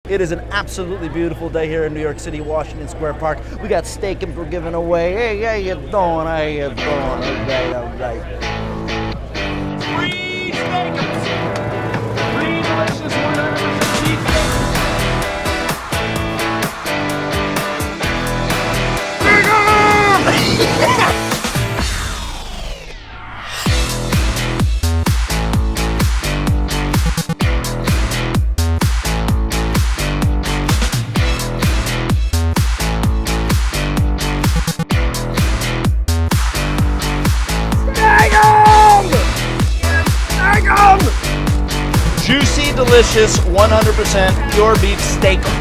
It is an absolutely beautiful day here in New York City, Washington Square Park. We got Steak-umm for giving away. Hey, how you doing? How you doing? All right. Free Steak-umms. Free delicious 100% cheese steak. Juicy, delicious, 100% pure beef steak-umm.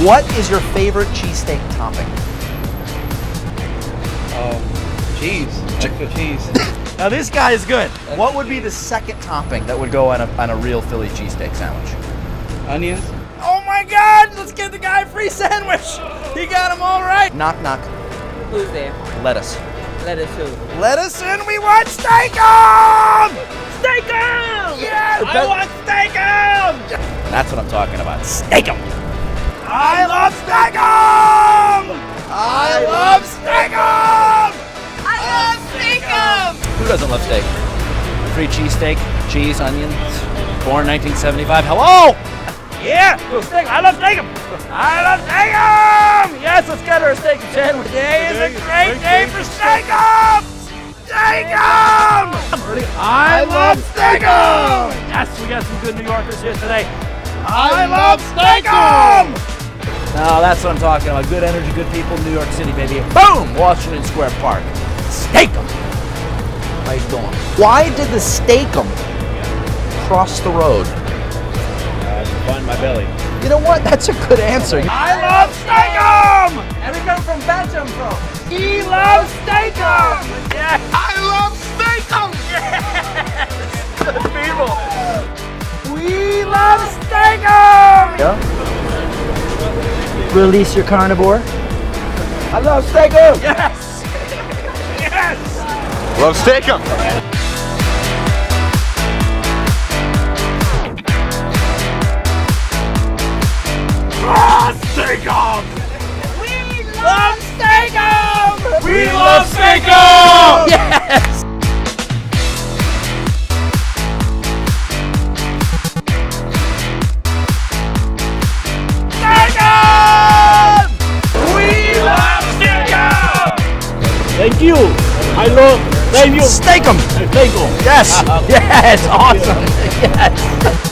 What is your favorite cheesesteak topping? Cheese. Extra cheese. Now this guy is good. What would be the second topping that would go on a real Philly cheesesteak sandwich? Onions. Oh my God! Let's give the guy a free sandwich. He got them all right. Knock knock. Who's there? Lettuce. Lettuce who? Lettuce, and we want Steak-umm! Steak-umm! Yes! I want Steak-umm! That's what I'm talking about. Steak-umm! I love Steak-umm! I love Steak-umm! I love Steak-umm! Who doesn't love steak? Free cheesesteak, cheese, onions, born 1975. Hello! Yeah! Go steak. I love Steak-umm! I love Steak-umm! Yes, let's get her a steak sandwich. Today is a great day for Steak-umm! Steak-umm! I love Steak-umm! Yes, we got some good New Yorkers here today. I love Steak-umm! Now that's what I'm talking about. Good energy, good people, New York City, baby. Boom! Washington Square Park. Steak-umm! How you doing? Why did the Steak-umm cross the road? Find my belly. You know what? That's a good answer. I love Steak-umm! And we come from Belgium, bro. He loves Steak-umm! Yes! I love Steak-umm! Yes! Good people! We love Steak-umm! Yeah? Release your carnivore. I love Steak-umm! Yes! Yes! Love Steak-umm! Steak-umm! We love Steak-umm! We love Steak-umm! Yes! Steak-umm! We love Steak-umm! Thank you. I love. Thank you. Steak-umm! Thank you. Yes! Yes! Awesome! Yes!